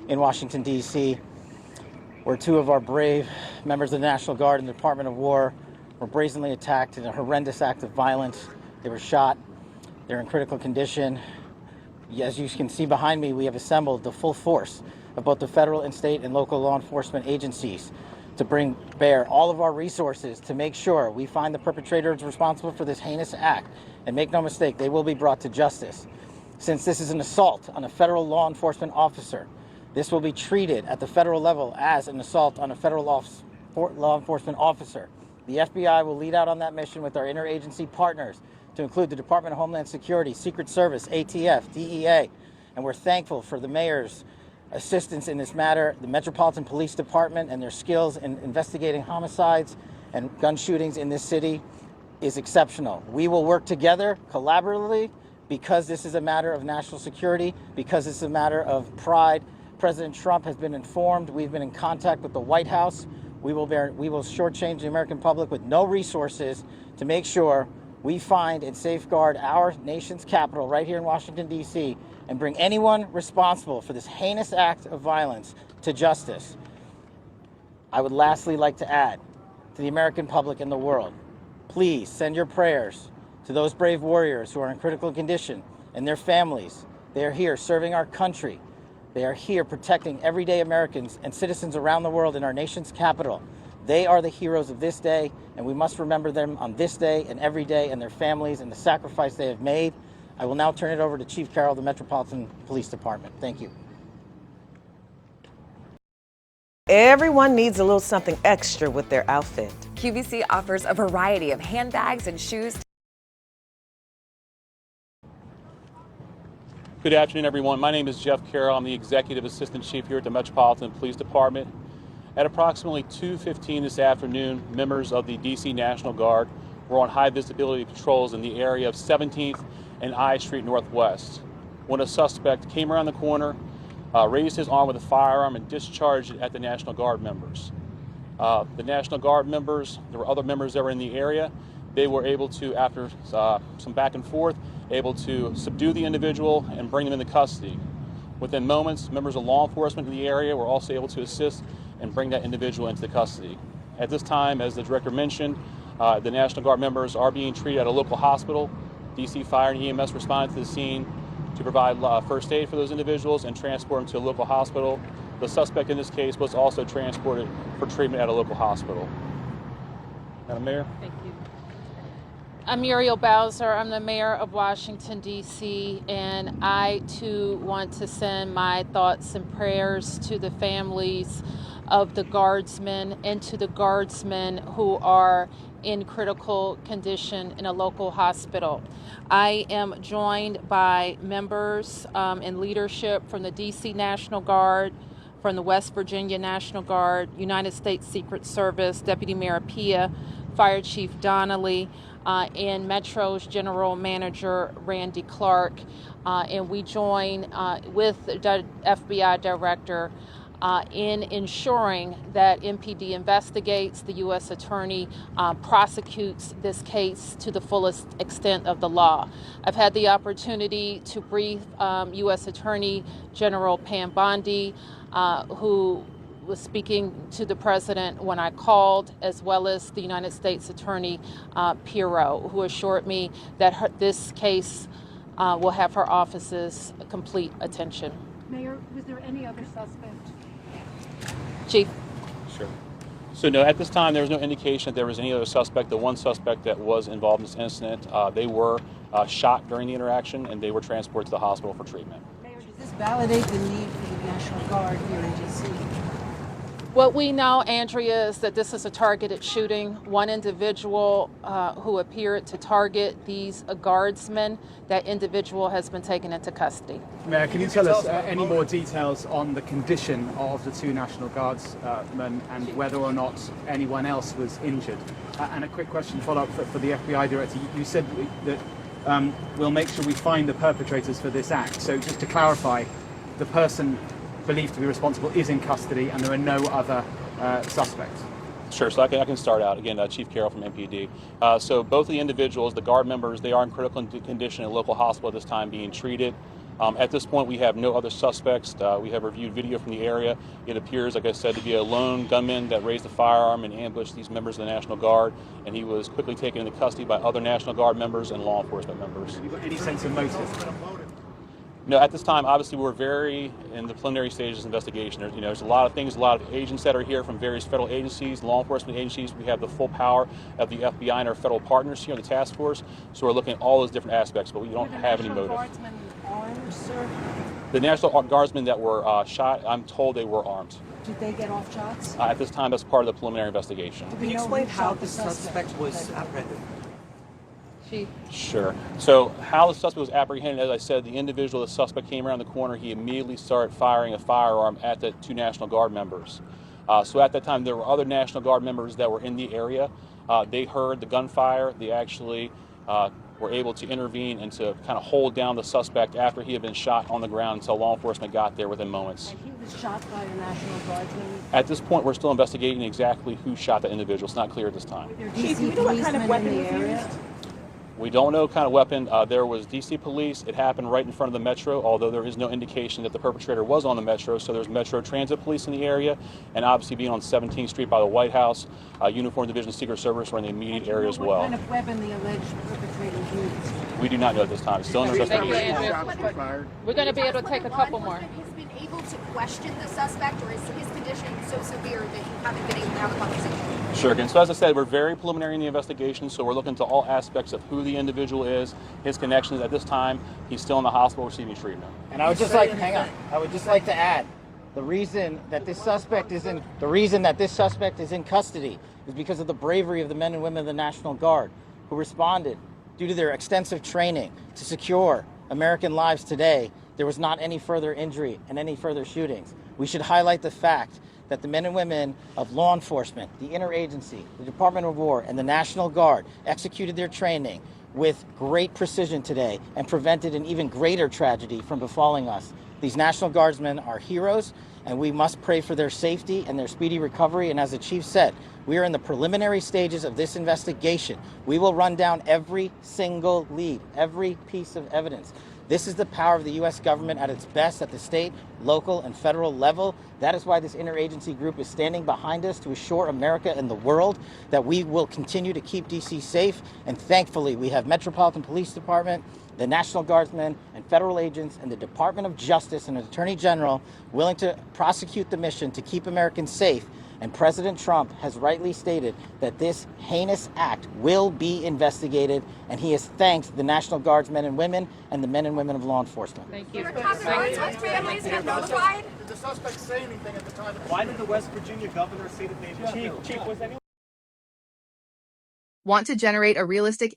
in Washington, D.C., where two of our brave members of the National Guard and the Department of War were brazenly attacked in a horrendous act of violence. They were shot. They're in critical condition. As you can see behind me, we have assembled the full force of both the federal and state and local law enforcement agencies to bring bear all of our resources to make sure we find the perpetrators responsible for this heinous act. And make no mistake, they will be brought to justice. Since this is an assault on a federal law enforcement officer, this will be treated at the federal level as an assault on a federal law enforcement officer. The FBI will lead out on that mission with our interagency partners, to include the Department of Homeland Security, Secret Service, ATF, DEA, and we're thankful for the mayor's assistance in this matter, the Metropolitan Police Department and their skills in investigating homicides and gun shootings in this city is exceptional. We will work together collaboratively because this is a matter of national security, because it's a matter of pride. President Trump has been informed. We've been in contact with the White House. We will shortchange the American public with no resources to make sure we find and safeguard our nation's capital right here in Washington, D.C., and bring anyone responsible for this heinous act of violence to justice. I would lastly like to add to the American public and the world, please send your prayers to those brave warriors who are in critical condition and their families. They are here serving our country. They are here protecting everyday Americans and citizens around the world in our nation's capital. They are the heroes of this day, and we must remember them on this day and every day, and their families and the sacrifice they have made. I will now turn it over to Chief Carroll of the Metropolitan Police Department. Thank you. Everyone needs a little something extra with their outfit. QVC offers a variety of handbags and shoes. Good afternoon, everyone. My name is Jeff Carroll. I'm the Executive Assistant Chief here at the Metropolitan Police Department. At approximately 2:15 this afternoon, members of the DC National Guard were on high visibility patrols in the area of 17th and I Street Northwest when a suspect came around the corner, raised his arm with a firearm and discharged it at the National Guard members. The National Guard members, there were other members that were in the area. They were able to, after some back and forth, able to subdue the individual and bring them into custody. Within moments, members of law enforcement in the area were also able to assist and bring that individual into custody. At this time, as the director mentioned, the National Guard members are being treated at a local hospital. DC Fire and EMS responded to the scene to provide first aid for those individuals and transport them to a local hospital. The suspect in this case was also transported for treatment at a local hospital. Madam Mayor? Thank you. I'm Muriel Bowser. I'm the mayor of Washington, D.C., and I, too, want to send my thoughts and prayers to the families of the Guardsmen and to the Guardsmen who are in critical condition in a local hospital. I am joined by members and leadership from the D.C. National Guard, from the West Virginia National Guard, United States Secret Service, Deputy Mayor Pia, Fire Chief Donnelly, and Metro's General Manager Randy Clark, and we join with the FBI Director in ensuring that MPD investigates, the U.S. Attorney prosecutes this case to the fullest extent of the law. I've had the opportunity to brief U.S. Attorney General Pam Bondi, who was speaking to the president when I called, as well as the United States Attorney Pirro, who assured me that this case will have her office's complete attention. Mayor, was there any other suspect? Chief. Sure. So no, at this time there was no indication that there was any other suspect. The one suspect that was involved in this incident, they were shot during the interaction and they were transported to the hospital for treatment. Mayor, does this validate the need for the National Guard here in D.C.? What we know, Andrea, is that this is a targeted shooting. One individual who appeared to target these guardsmen, that individual has been taken into custody. Mayor, can you tell us any more details on the condition of the two National Guardsmen and whether or not anyone else was injured? And a quick question follow-up for the FBI Director. You said that we'll make sure we find the perpetrators for this act. So just to clarify, the person believed to be responsible is in custody and there are no other suspects? Sure, so I can start out. Again, Chief Carroll from MPD. So both of the individuals, the Guard members, they are in critical condition at a local hospital at this time being treated. At this point, we have no other suspects. We have reviewed video from the area. It appears, like I said, to be a lone gunman that raised a firearm and ambushed these members of the National Guard, and he was quickly taken into custody by other National Guard members and law enforcement members. Have you got any sense of motive? No, at this time, obviously, we're very in the preliminary stages of investigation. There's a lot of things, a lot of agents that are here from various federal agencies, law enforcement agencies. We have the full power of the FBI and our federal partners here in the task force. So we're looking at all those different aspects, but we don't have any motive. Guardsmen armed, sir? The National Guardsmen that were shot, I'm told they were armed. Did they get off shots? At this time, that's part of the preliminary investigation. Do we Can you know explain who how shot the suspect was apprehended? Sure. So how the suspect was apprehended, as I said, the individual, the suspect came around the corner. He immediately started firing a firearm at the two National Guard members. So at that time, there were other National Guard members that were in the area. They heard the gunfire. They actually were able to intervene and to kind of hold down the suspect after he had been shot on the ground until law enforcement got there within moments. And he was shot by a National Guardsman? At this point, we're still investigating exactly who shot the individual. It's not clear at this time. There DC policemen in the area? We don't know what kind of weapon. There was DC police. It happened right in front of the Metro, although there is no indication that the perpetrator was on the Metro. So there's Metro Transit Police in the area, and obviously being on 17th Street by the White House, Uniform Division Secret Service were in the immediate area as well. What kind of weapon the alleged perpetrator used? We do not know at this time. It's still under investigation. We're going to be able to take a couple more. Has been able to question the suspect, or is his condition so severe that you haven't been able to have a conversation? Sure. And so as I said, we're very preliminary in the investigation, so we're looking to all aspects of who the individual is, his connections. At this time, he's still in the hospital receiving treatment. And I would just like, hang on, I would just like to add, the reason that this suspect is in custody is because of the bravery of the men and women of the National Guard who responded due to their extensive training to secure American lives today. There was not any further injury and any further shootings. We should highlight the fact that the men and women of law enforcement, the interagency, the Department of War, and the National Guard executed their training with great precision today and prevented an even greater tragedy from befalling us. These National Guardsmen are heroes, and we must pray for their safety and their speedy recovery. And as the chief said, we are in the preliminary stages of this investigation. We will run down every single lead, every piece of evidence. This is the power of the U.S. government at its best at the state, local, and federal level. That is why this interagency group is standing behind us to assure America and the world that we will continue to keep D.C. safe. And thankfully, we have Metropolitan Police Department, the National Guardsmen, and federal agents, and the Department of Justice and Attorney General willing to prosecute the mission to keep Americans safe. And President Trump has rightly stated that this heinous act will be investigated, and he has thanked the National Guardsmen and women and the men and women of law enforcement. Thank you. Did the suspect say anything at the time? Why did the West Virginia governor say that they... Chief, was anyone... Want to generate a realistic